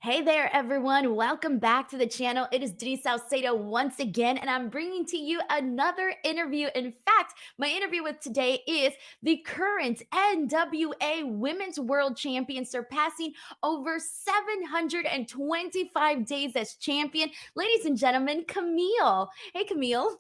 Hey there, everyone. Welcome back to the channel. It is Denise Salcedo once again, and I'm bringing to you another interview. In fact, my interview with today is the current NWA Women's World Champion, surpassing over 725 days as champion. Ladies and gentlemen, Kamille. Hey, Kamille.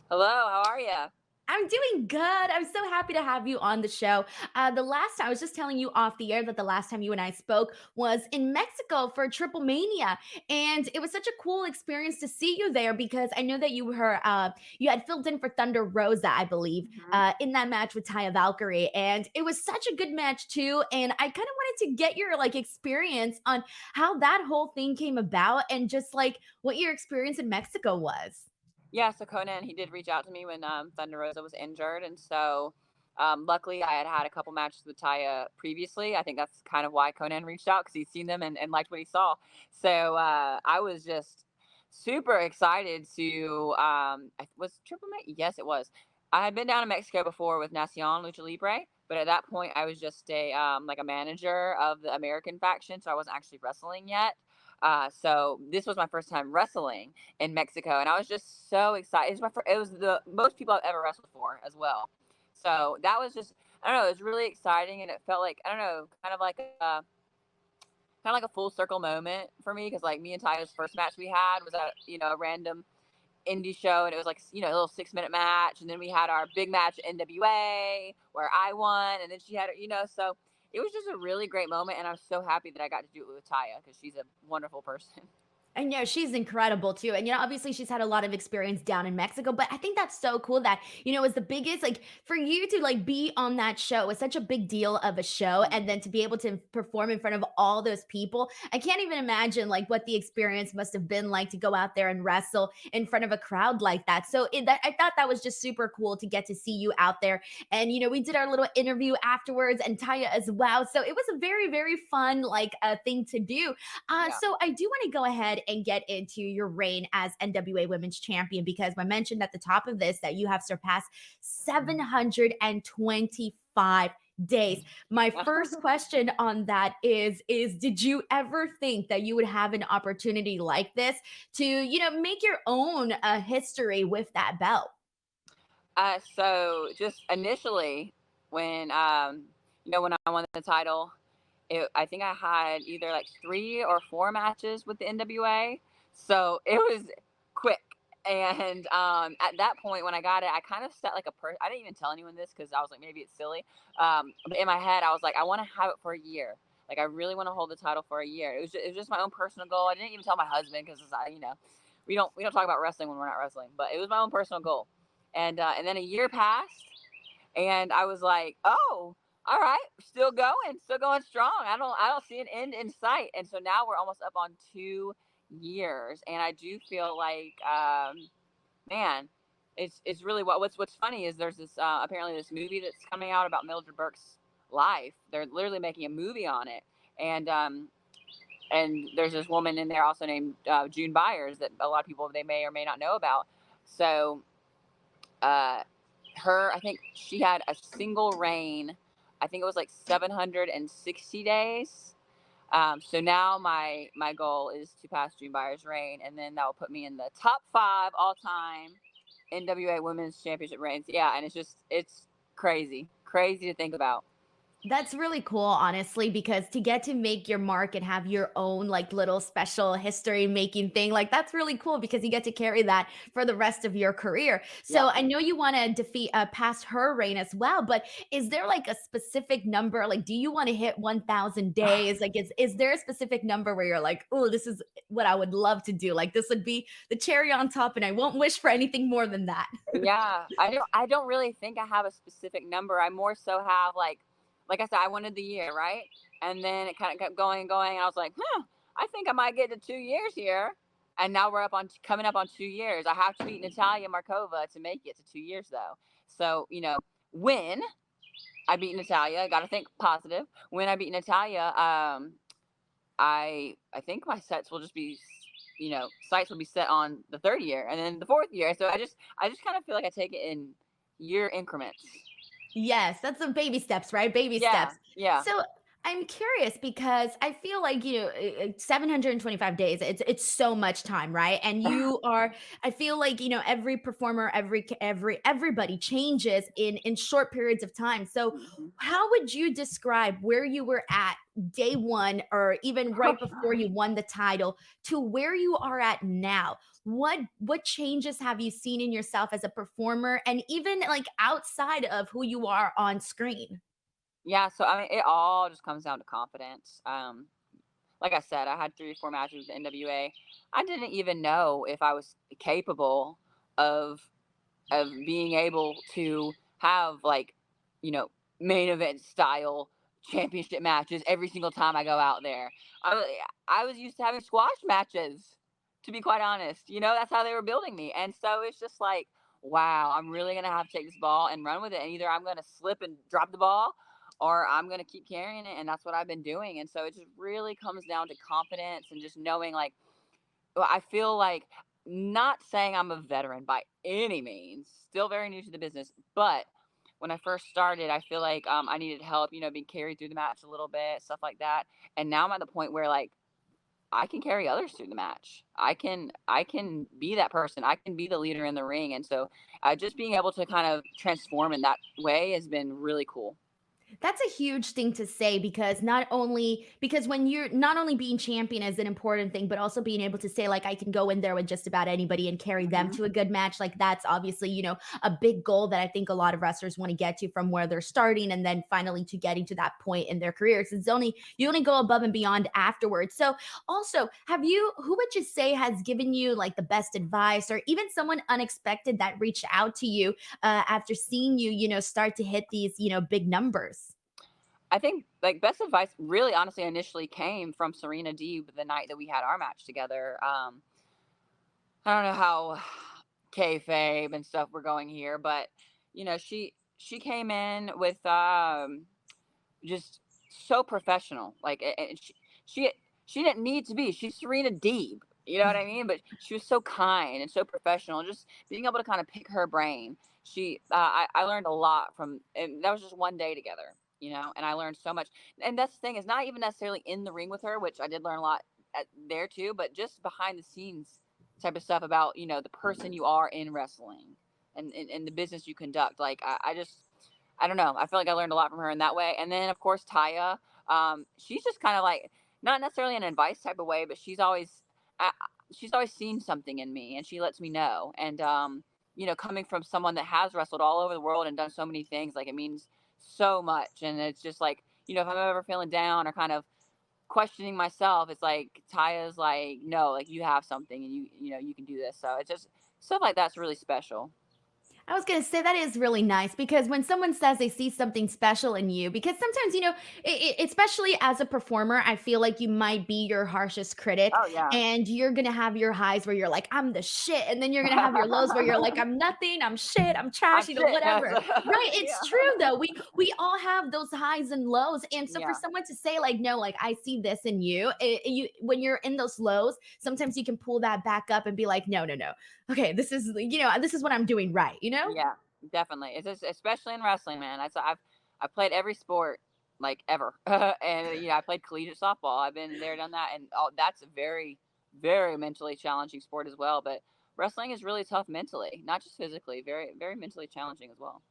Hello, how are you? I'm doing good. I'm so happy to have you on the show. The last time I was just telling you off the air that the last time you and I spoke was in Mexico for Triple Mania, and it was such a cool experience to see you there because I know that you had filled in for Thunder Rosa, I believe, Mhm. in that match with Taya Valkyrie, and it was such a good match too. And I kind of wanted to get your experience on how that whole thing came about and just what your experience in Mexico was. Yeah, so Conan, he did reach out to me when Thunder Rosa was injured, and so luckily I had had a couple matches with Taya previously. I think that's kind of why Conan reached out because he's seen them and liked what he saw. So I was just super excited to. Was Triple Mania? Yes, it was. I had been down in Mexico before with Nacion Lucha Libre, but at that point I was just a like a manager of the American faction, so I wasn't actually wrestling yet. So this was my first time wrestling in Mexico, and I was just so excited. It was the most people I've ever wrestled for as well. So that was just I don't know, it was really exciting, and it felt like I don't know, kind of like a full circle moment for me because like me and Ty's first match we had was at a random indie show, and it was like a little 6 minute match, and then we had our big match at NWA where I won, and then she had so it was just a really great moment, and I'm so happy that I got to do it with Taya because she's a wonderful person. And she's incredible too. And obviously she's had a lot of experience down in Mexico, but I think that's so cool that, it's the biggest for you to be on that show. It's such a big deal of a show and then to be able to perform in front of all those people. I can't even imagine what the experience must have been like to go out there and wrestle in front of a crowd like that. So I thought that was just super cool to get to see you out there. And we did our little interview afterwards and Taya as well. So it was a very, very fun thing to do. Yeah. So I do want to go ahead and get into your reign as NWA Women's Champion because I mentioned at the top of this that you have surpassed 725 days. My first question on that is did you ever think that you would have an opportunity like this to, make your own history with that belt? So just initially when when I won the title, I think I had either like 3 or 4 matches with the NWA, so it was quick. And at that point, when I got it, I kind of set like I didn't even tell anyone this because I was like, maybe it's silly. But in my head, I was like, I want to have it for a year. Like, I really want to hold the title for a year. It was just my own personal goal. I didn't even tell my husband because we don't talk about wrestling when we're not wrestling. But it was my own personal goal. And then a year passed, and I was like, oh, all right, still going strong. I don't see an end in sight. And so now we're almost up on 2 years, and I do feel like, man, it's really what's funny is there's this apparently this movie that's coming out about Mildred Burke's life. They're literally making a movie on it, and there's this woman in there also named June Byers that a lot of people they may or may not know about. So uh, I think she had a single reign. I think it was like 760 days. So now my goal is to pass June Byers' reign, and then that will put me in the top 5 all time NWA Women's Championship reigns. Yeah, and it's crazy to think about. That's really cool, honestly, because to get to make your mark and have your own little special history making thing, that's really cool because you get to carry that for the rest of your career. Yeah. So I know you want to defeat past her reign as well, but is there a specific number? Do you want to hit 1,000 days? Is there a specific number where you're like, oh, this is what I would love to do? This would be the cherry on top, and I won't wish for anything more than that. Yeah, I don't really think I have a specific number. I more so have like I said, I wanted the year, right? And then it kind of kept going and going, and I was like, I think I might get to 2 years here. And now we're coming up on 2 years. I have to beat Natalia Markova to make it to 2 years though. So, when I beat Natalia, I gotta think positive. When I beat Natalia, I think my sets will just be sights will be set on the third year and then the fourth year. So I just kind of feel like I take it in year increments. Yes, that's the baby steps, right? Baby Yeah, steps. yeah. So I'm curious because I feel like, 725 days, it's so much time, right? And you are I feel like, every performer, everybody changes in short periods of time. So, Mhm. how would you describe where you were at day 1 or even right before you won the title to where you are at now? What changes have you seen in yourself as a performer and even like outside of who you are on screen? Yeah, so I mean, it all just comes down to confidence. Like I said, I had 3 or 4 matches with the NWA. I didn't even know if I was capable of being able to have like, you know, main event style championship matches every single time I go out there. I was used to having squash matches, to be quite honest. That's how they were building me. And so it's just like, wow, I'm really gonna have to take this ball and run with it. And either I'm gonna slip and drop the ball or I'm gonna keep carrying it. And that's what I've been doing. And so it just really comes down to confidence and just knowing like, well, I feel like, not saying I'm a veteran by any means, still very new to the business, but when I first started, I feel like I needed help, being carried through the match a little bit, stuff like that. And now I'm at the point where like I can carry others through the match. I can be that person. I can be the leader in the ring. And so just being able to kind of transform in that way has been really cool. That's a huge thing to say because not only because when you're not only being champion is an important thing, but also being able to say like I can go in there with just about anybody and carry them Hmm. to a good match. Like that's obviously, a big goal that I think a lot of wrestlers want to get to from where they're starting and then finally to getting to that point in their careers. It's only you only go above and beyond afterwards. So also, who would you say has given you like the best advice or even someone unexpected that reached out to you after seeing you, start to hit these, big numbers? I think like best advice really honestly initially came from Serena Deeb the night that we had our match together. I don't know how kayfabe and stuff we're going here, but she came in with just so professional. Like, and she she didn't need to be. She's Serena Deeb. You know what I mean? But she was so kind and so professional. Just being able to kind of pick her brain. I learned a lot from, and that was just one day together. And I learned so much. And that's the thing is not even necessarily in the ring with her, which I did learn a lot there too, but just behind the scenes type of stuff about the person you are in wrestling and the business you conduct. Like I don't know. I feel like I learned a lot from her in that way. And then of course Taya, she's just kind of like not necessarily an advice type of way, but she's always seen something in me, and she lets me know. And coming from someone that has wrestled all over the world and done so many things, like it means so much. And it's just like if I'm ever feeling down or kind of questioning myself, it's like Taya's like, no, like you have something, and you can do this. So it's just stuff like that's really special. I was gonna say that is really nice because when someone says they see something special in you, because sometimes, especially as a performer, I feel like you might be your harshest critic Oh yeah. and you're gonna have your highs where you're like, I'm the shit. And then you're gonna have your lows where you're like, I'm nothing, I'm shit, I'm trash, I'm shit. Yes. whatever. Right. It's Yeah. true though. We all have those highs and lows. And so for Yeah. someone to say, like, no, like I see this in you, when you're in those lows, sometimes you can pull that back up and be like, no, no, no. Okay, this is what I'm doing right, you know? Yeah. Definitely. It's just, especially in wrestling, man. I've played every sport like ever, and I played collegiate softball. I've been there, done that, and that's a very, very mentally challenging sport as well. But wrestling is really tough mentally, not just physically. Very, very mentally challenging as well.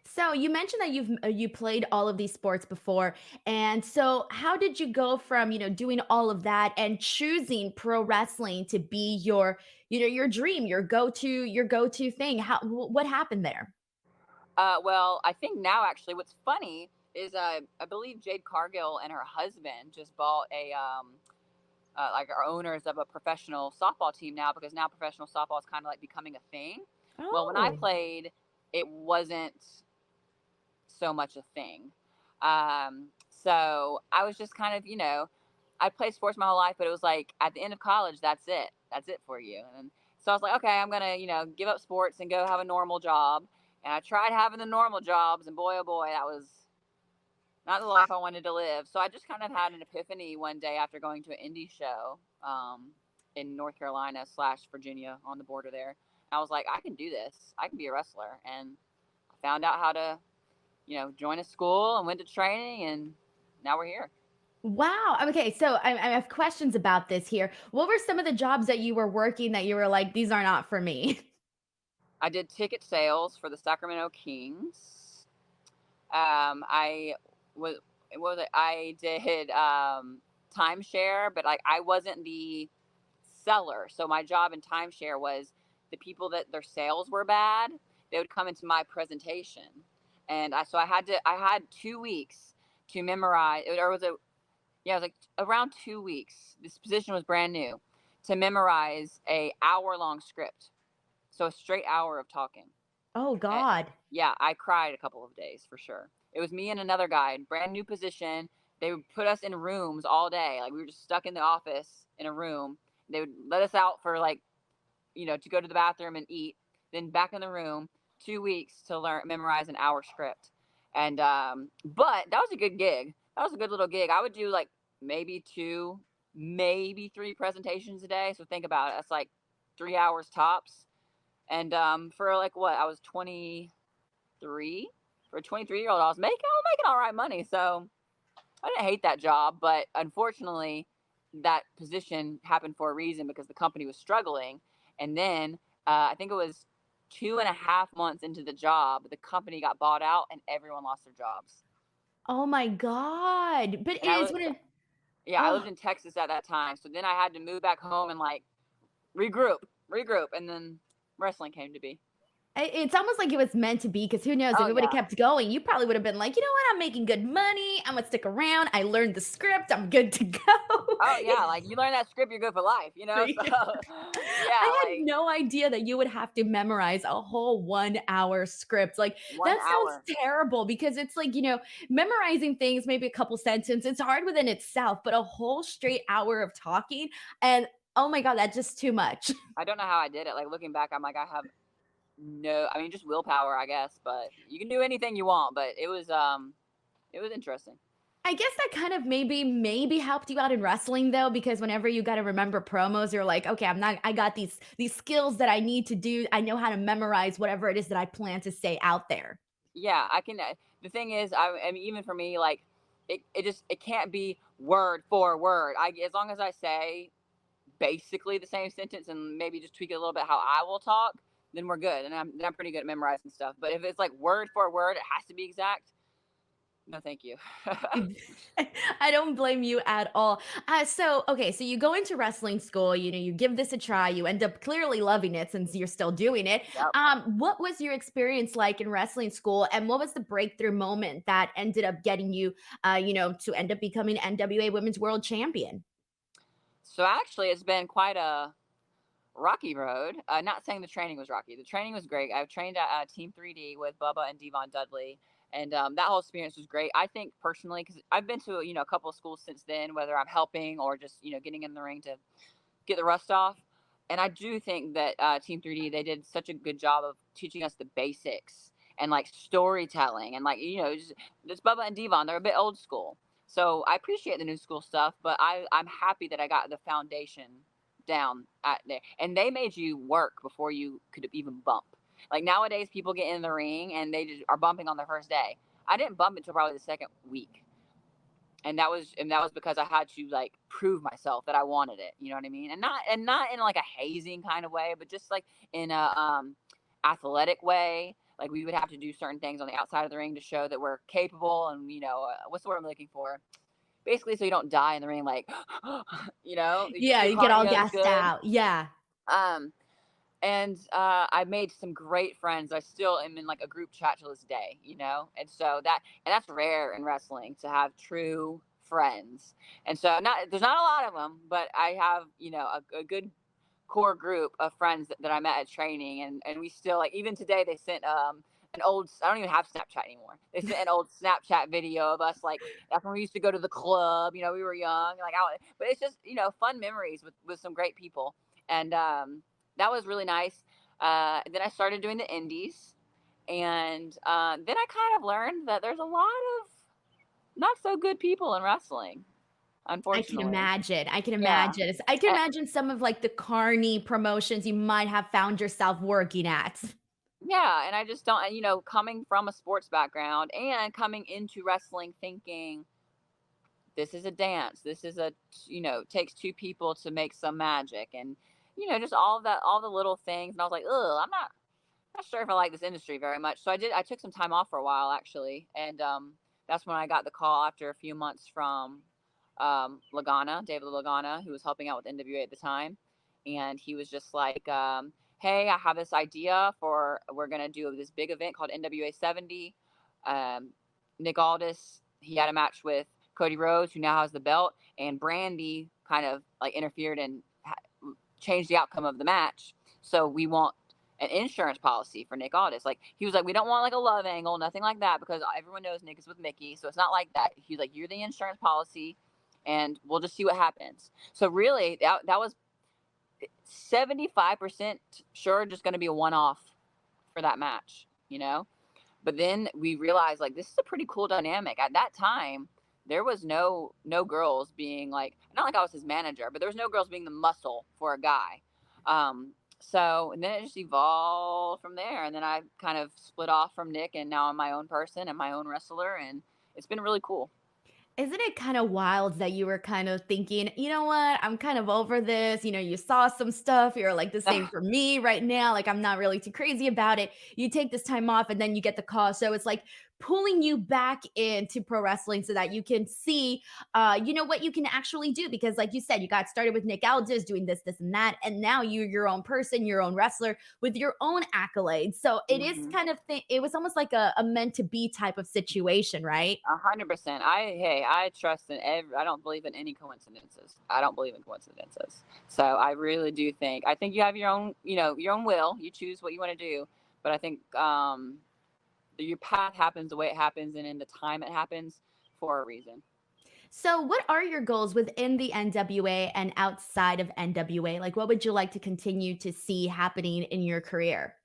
So you mentioned that you played all of these sports before, and so how did you go from doing all of that and choosing pro wrestling to be your your dream, your go to thing? What happened there? Well, I think now actually, what's funny is I believe Jade Cargill and her husband just bought a like our owners of a professional softball team now, because now professional softball is kind of like becoming a thing. Well, when I Oh, played, it wasn't so much a thing. So I was just kind of, I played sports my whole life, but it was like at the end of college, that's it. That's it for you. And so I was like, okay, I'm going to, give up sports and go have a normal job. And I tried having the normal jobs, and boy, oh boy, that was not the life I wanted to live. So I just kind of had an epiphany one day after going to an indie show in North Carolina slash Virginia on the border there. I was like, I can do this. I can be a wrestler. And I found out how to, join a school and went to training, and now we're here. Wow. Okay, so I have questions about this here. What were some of the jobs that you were working that you were like, these are not for me? I did ticket sales for the Sacramento Kings. I was what was it? I did timeshare, but like I wasn't the seller. So my job in timeshare was the people that their sales were bad. They would come into my presentation, and I had 2 weeks to memorize. Or was it? Yeah, it was like around 2 weeks. This position was brand new to memorize a hour long script. So a straight hour of talking. Oh Eh, God. yeah, I cried a couple of days for sure. It was me and another guy, brand new position. They would put us in rooms all day. Like we were just stuck in the office in a room. They would let us out for like, to go to the bathroom and eat, then back in the room, 2 weeks to memorize an hour script. And, but that was a good gig. That was a good little gig. I would do like maybe two, maybe three presentations a day. So think about it. That's like 3 hours tops. And for like what I was 23, for a 23-year-old, I was making all right money. So I didn't hate that job, but unfortunately, that position happened for a reason because the company was struggling. And then I think it was 2.5 months into the job, the company got bought out and everyone lost their jobs. Oh my God. But it And I is lived, when it yeah, I oh lived in Texas at that time. So then I had to move back home and like regroup. And then wrestling came to be. It's almost like it was meant to be because who knows if Oh, it would have yeah. kept going, you probably would have been like, you know what, I'm making good money. I'm gonna stick around. I learned the script. I'm good to go. Oh, yeah. Like you learn that script, you're good for life, So, Yeah. yeah, I had like no idea that you would have to memorize a whole 1 hour script. Like, one that sounds hour. terrible because it's like, memorizing things, maybe a couple sentences, it's hard within itself, but a whole straight hour of talking and oh my God, that's just too much. I don't know how I did it. Like looking back, I'm like, I have no, I mean, just willpower, I guess. But you can do anything you want. But it was interesting. I guess that kind of maybe helped you out in wrestling though, because whenever you got to remember promos, you're like, okay, I got these skills that I need to do. I know how to memorize whatever it is that I plan to say out there. Yeah, I can. The thing is, I mean, even for me, like, it can't be word for word. As long as I say basically the same sentence and maybe just tweak it a little bit how I will talk, then we're good. And I'm pretty good at memorizing stuff. But if it's like word for word, it has to be exact. No, thank you. I don't blame you at all. So, okay, so you go into wrestling school, you give this a try, you end up clearly loving it since you're still doing it. Yep. What was your experience like in wrestling school, and what was the breakthrough moment that ended up getting you, to end up becoming NWA Women's World Champion? So actually, it's been quite a rocky road. Not saying the training was rocky. The training was great. I've trained at Team 3D with Bubba and Devon Dudley, and that whole experience was great. I think personally, because I've been to a couple of schools since then, whether I'm helping or just getting in the ring to get the rust off. And I do think that Team 3D, they did such a good job of teaching us the basics and like storytelling and like just, this Bubba and Devon, they're a bit old school. So I appreciate the new school stuff, but I'm happy that I got the foundation down at there. And they made you work before you could even bump. Like nowadays, people get in the ring and they just are bumping on their first day. I didn't bump until probably the second week, and that was because I had to like prove myself that I wanted it. You know what I mean? And not in like a hazing kind of way, but just like in a athletic way. Like we would have to do certain things on the outside of the ring to show that we're capable, and what's the word I'm looking for? Basically, so you don't die in the ring. Like, Yeah, your you get all cardio is gassed good. out. Yeah. Um, and I made some great friends. I still am in like a group chat to this day, and so that's rare in wrestling to have true friends. And so not there's not a lot of them, but I have a good core group of friends that I met at training, and we still like even today they sent an old I don't even have Snapchat anymore. They sent an old Snapchat video of us like that's when we used to go to the club. We were young, like out, but it's just fun memories with some great people, and that was really nice. Then I started doing the indies, and then I kind of learned that there's a lot of not so good people in wrestling, I can unfortunately. imagine. I can Yeah. imagine. I can Eh, imagine some of like the carny promotions you might have found yourself working at. yeah, and I just don't, coming from a sports background and coming into wrestling thinking this is a dance. This is a, takes two people to make some magic. And, just all of that, all the little things. And I was like, ugh, I'm not sure if I like this industry very much. So I took some time off for a while actually. And that's when I got the call after a few months from David Lagana, who was helping out with NWA at the time. And he was just like, hey, I have this idea we're going to do this big event called NWA 70. Um, Nick Aldis, he had a match with Cody Rhodes, who now has the belt, and Brandy kind of like interfered and changed the outcome of the match. So we want an insurance policy for Nick Aldis. Like, he was like, we don't want like a love angle, nothing like that, because everyone knows Nick is with Mickey, so it's not like that. He's like, you're the insurance policy, and we'll just see what happens. So really, that was 75% sure just going to be a one-off for that match, But then we realized, like, this is a pretty cool dynamic. At that time, there was no girls being like, not like I was his manager, but there was no girls being the muscle for a guy. And then it just evolved from there. And then I kind of split off from Nick, and now I'm my own person and my own wrestler. And it's been really cool. Isn't it kind of wild that you were kind of thinking, you know what, I'm kind of over this. You saw some stuff. You're like, this ain't for me right now. Like, I'm not really too crazy about it. You take this time off and then you get the call. So it's like pulling you back into pro wrestling so that you can see, what you can actually do. Because like you said, you got started with Nick Aldis doing this, and that. And now you're your own person, your own wrestler with your own accolades. So it is Mhm. kind of, it was almost like a meant to be type of situation, right? 100%. I trust in I don't believe in any coincidences. I don't believe in coincidences. So I really do think, I think you have your own, your own will. You choose what you want to do. But I think your path happens the way it happens and in the time it happens for a reason. So, what are your goals within the NWA and outside of NWA? Like, what would you like to continue to see happening in your career?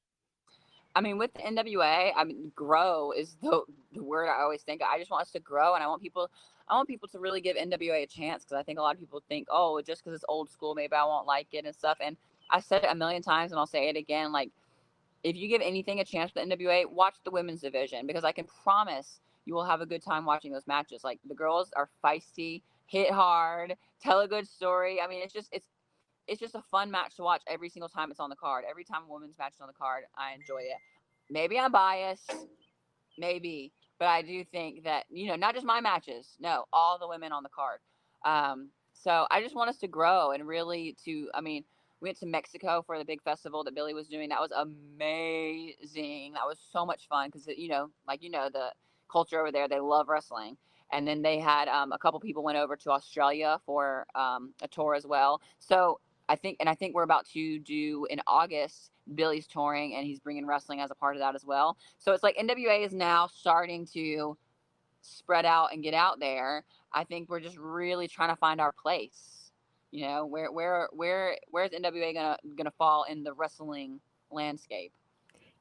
I mean, with the NWA, I mean, grow is the word I always think. I just want us to grow, and I want people to really give NWA a chance, because I think a lot of people think, oh, just because it's old school, maybe I won't like it and stuff. And I said it a million times, and I'll say it again. Like, if you give anything a chance with the NWA, watch the women's division, because I can promise you will have a good time watching those matches. Like, the girls are feisty, hit hard, tell a good story. I mean, it's just a fun match to watch every single time it's on the card. Every time a women's match is on the card, I enjoy it. Maybe I'm biased, maybe, but I do think that, not just my matches, no, all the women on the card. So I just want us to grow and really I mean, we went to Mexico for the big festival that Billy was doing. That was amazing. That was so much fun because, the culture over there, they love wrestling. And then they had a couple people went over to Australia for a tour as well. So I think we're about to do in August. Billy's touring and he's bringing wrestling as a part of that as well. So it's like NWA is now starting to spread out and get out there. I think we're just really trying to find our place. Where's NWA gonna fall in the wrestling landscape?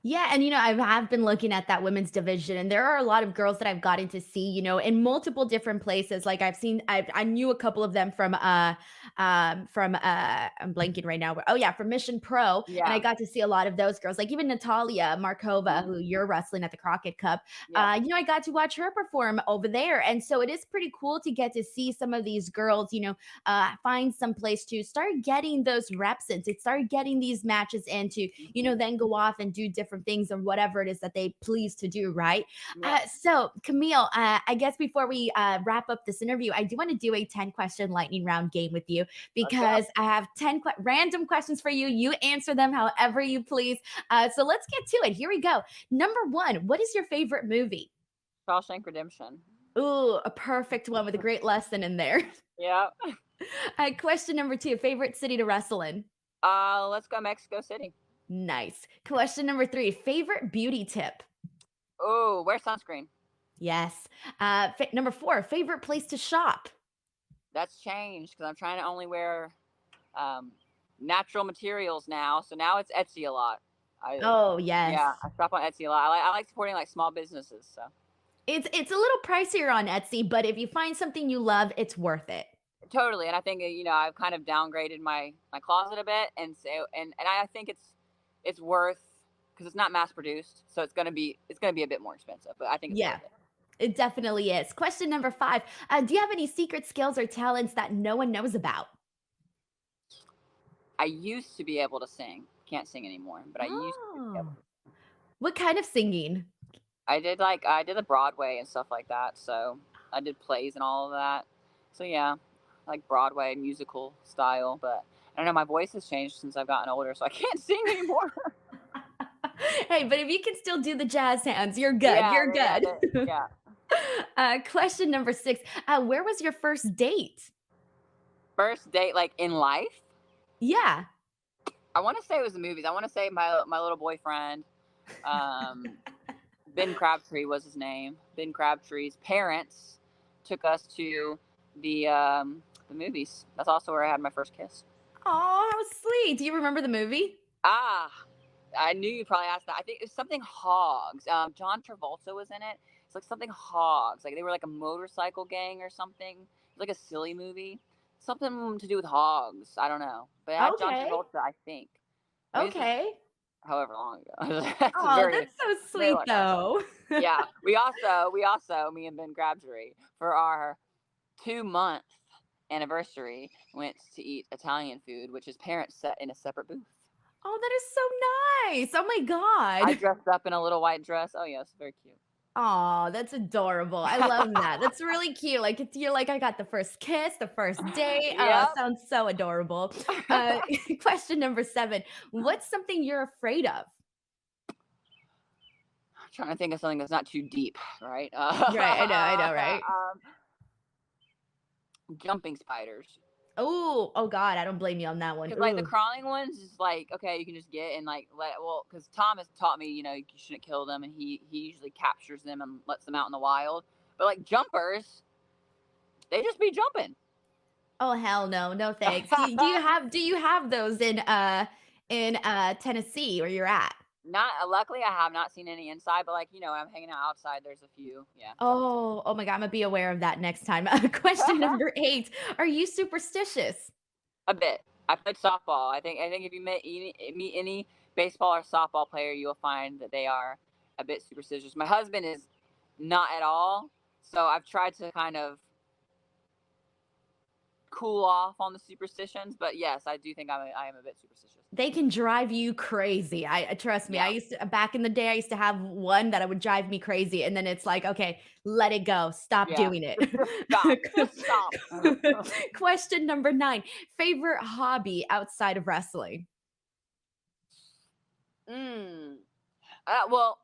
Yeah, and I've been looking at that women's division, and there are a lot of girls that I've gotten to see, in multiple different places. Like I knew a couple of them from I'm blanking right now. Oh yeah, from Mission Pro, and I Yeah. got to see a lot of those girls. Like even Natalia Markova, Mhm. who you're wrestling at the Crockett Cup. Yep. I got to watch her perform over there, and so it is pretty cool to get to see some of these girls, find some place to start getting those reps in, to start getting these matches in, to Mhm. then go off and do different things or whatever it is that they please to do, right? Yep. So, Kamille, I guess before we wrap up this interview, I do want to do a 10-question lightning round game with you Let's go. because I have 10 random questions for you. You answer them however you please. So, let's get to it. Here we go. Number one, what is your favorite movie? Shawshank Redemption. Ooh, a perfect one with a great lesson in there. Yeah. Question number two, favorite city to wrestle in? Let's go Mexico City. Nice. Question number three, favorite beauty tip? Oh, wear sunscreen. Yes. Number four, favorite place to shop? That's changed because I'm trying to only wear um, natural materials now. So now it's Etsy a lot. I Oh, Yeah, yes. I shop on Etsy a lot. I like supporting like small businesses. So It's a little pricier on Etsy, but if you find something you love, it's worth it. totally, and I think I've kind of downgraded my closet a bit, and I think it's worth, because it's not mass produced, so it's gonna be a bit more expensive, but I think it's Yeah. worth it. It definitely is. Question number 5. Do you have any secret skills or talents that no one knows about? I used to be able to sing. Can't sing anymore, but I used to be able Oh. to. What kind of singing? I did the Broadway and stuff like that. So I did plays and all of that. So yeah, like Broadway musical style. But I don't know. My voice has changed since I've gotten older, so I can't sing anymore. Hey, but if you can still do the jazz hands, you're good. Yeah, You're yeah, good. yeah. Question number 6. Where was your first date? First date, like in life. Yeah. I want to say it was the movies. I want to say my little boyfriend. Um, Ben Crabtree was his name. Ben Crabtree's parents took us to the movies. That's also where I had my first kiss. Oh, how sweet. Do you remember the movie? Ah, I knew you'd probably ask that. I think it's something Hogs. John Travolta was in it. It's like something Hogs. Like they were like a motorcycle gang or something. It's like a silly movie. Something to do with hogs. I don't know. But it had John Okay. Travolta, I think. I mean, this is Okay. however long ago. That's Oh, very, that's so very sweet long time ago. though. Yeah. We also, me and Ben Crabtree, for our 2 month anniversary, went to eat Italian food, which his parents set in a separate booth. Oh, that is so nice. Oh my I god. dressed up in a little white dress. Oh yes, very cute. Oh, that's adorable. I love that. That's really cute. Like you're like, I got the first kiss, the first date. Oh, it Yep. sounds so adorable. Uh, question number 7. What's something you're afraid of? I'm trying to think of something that's not too deep, right? Right, I know, right? Jumping spiders. Oh, oh God, I don't blame you on that one. Because like the Ooh. crawling ones is like okay, you can just get and like because Tom has taught me you shouldn't kill them and he usually captures them and lets them out in the wild. But like jumpers, they just be jumping. Oh hell no, no thanks. Do you have those in Tennessee where you're at? Not luckily, I have not seen any inside, but like when I'm hanging out outside, there's a few. Yeah, Oh, oh my God, I'm gonna be aware of that next time. Question number 8. Are you superstitious? a bit. I played softball. I think if you meet any baseball or softball player, you will find that they are a bit superstitious. My husband is not at all, so I've tried to kind of cool off on the superstitions. But yes, I do think I am a bit superstitious. They can drive you crazy. I trust me. I Yeah. used to back in the day, I used to have one that would drive me crazy, and then it's like, "Okay, let it go. Stop Yeah. doing it." Just stop. Just stop. Question number 9. Favorite hobby outside of wrestling? mm. Well,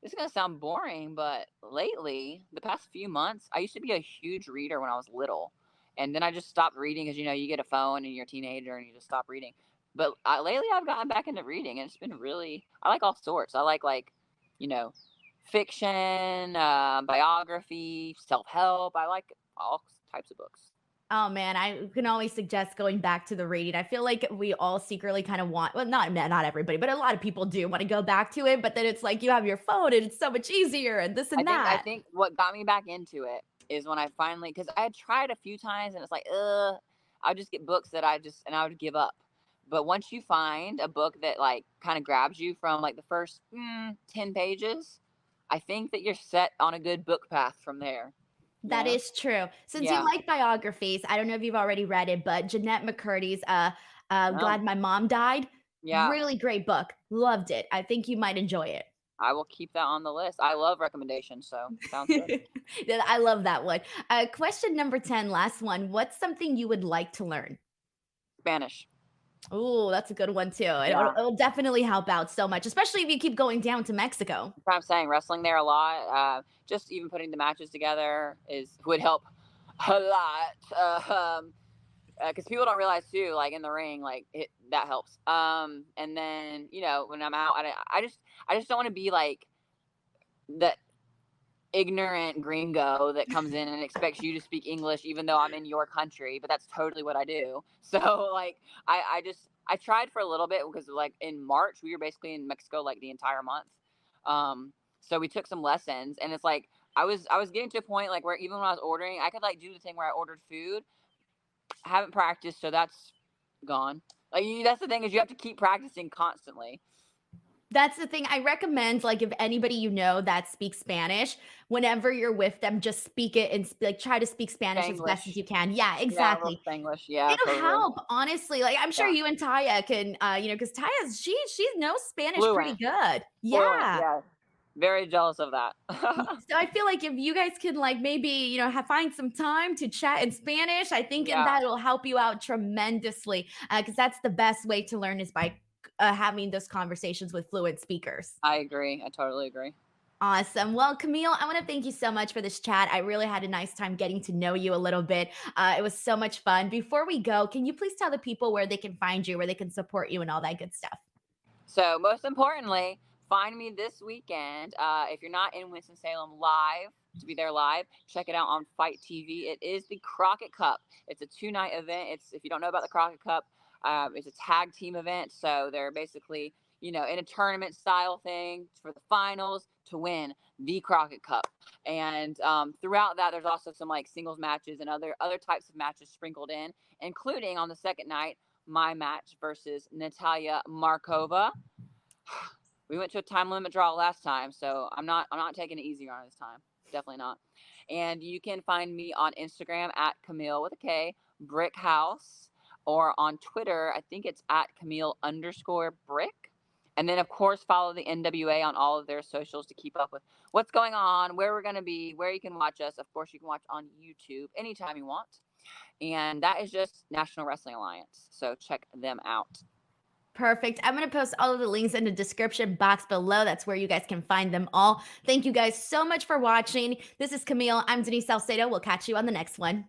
this is gonna sound boring, but lately, the past few months, I used to be a huge reader when I was little, and then I just stopped reading because you get a phone and you're a teenager and you just stop reading. But lately, I've gotten back into reading, and it's been really. I like all sorts. I like, you know, fiction, biography, self help. I like all types of books. Oh man, I can always suggest going back to the reading. I feel like we all secretly kind of want, well, not everybody, but a lot of people do want to go back to it. But then it's like you have your phone and it's so much easier and this I and think I that. think what got me back into it is when I finally because I had tried a few times and it's like, I'll just get books that I would give up. But once you find a book that like kind of grabs you from like the first 10 pages, I think that you're set on a good book path from there. You That know? is true. Since you Yeah. like biographies, I don't know if you've already read it, but Jeanette McCurdy's No. "Glad My Mom Died," Yeah. really great book. Loved it. I think you might enjoy it. I will keep that on the list. I love recommendations, so sounds good. Yeah, I love that one. Question number 10, last one. What's something you would like to learn? Spanish. Oh, that's a good one too. Yeah. It'll definitely help out so much, especially if you keep going down to Mexico. That's what I'm saying. Wrestling there a lot. Just even putting the matches together would help a lot. Because people don't realize too, like in the ring, like that helps. And then when I'm out, I just don't want to be like that ignorant gringo that comes in and expects you to speak English, even though I'm in your country. But that's totally what I do. So like, I tried for a little bit because like in March we were basically in Mexico like the entire month. So we took some lessons, and it's like I was getting to a point like where even when I was ordering, I could like do the thing where I ordered food haven't practiced, so that's gone. Like that's the thing is you have to keep practicing constantly. That's the thing. I recommend, like, if anybody you know that speaks Spanish, whenever you're with them, just speak it and like try to speak Spanish as best as Spanglish. you can. Yeah, Yeah, a little exactly. Spanglish. Yeah, It'll totally. help, honestly. Like, I'm sure Yeah. you and Taya can, because Taya, she knows Spanish pretty Fluent. good. Fluent. Yeah. Yeah. Very jealous of that. So I feel like if you guys could like maybe, find some time to chat in Spanish, I think and Yeah, that will help you out tremendously. Because that's the best way to learn is by having those conversations with fluent speakers. I agree. I totally agree. Awesome. Well, Camille, I want to thank you so much for this chat. I really had a nice time getting to know you a little bit. It was so much fun. Before we go, can you please tell the people where they can find you, where they can support you, and all that good stuff? So, most importantly, find me this weekend. If you're not in Winston-Salem live, to be there live, check it out on Fight TV. It is the Crockett Cup. It's a 2-night event. It's if you don't know about the Crockett Cup, it's a tag team event. So they're basically, in a tournament style thing for the finals to win the Crockett Cup. And throughout that, there's also some like singles matches and other types of matches sprinkled in, including on the second night my match versus Natalia Markova. We went to a time limit draw last time, so I'm not taking it easier on this time. Definitely not. And you can find me on Instagram at Kamille with a K Brick House, or on Twitter, I think it's at Kamille_Brick. And then of course follow the NWA on all of their socials to keep up with what's going on, where we're gonna be, where you can watch us. Of course, you can watch on YouTube anytime you want. And that is just National Wrestling Alliance. So check them out. Perfect. I'm going to post all of the links in the description box below. That's where you guys can find them all. Thank you guys so much for watching. This is Camille. I'm Denise Salcedo. We'll catch you on the next one.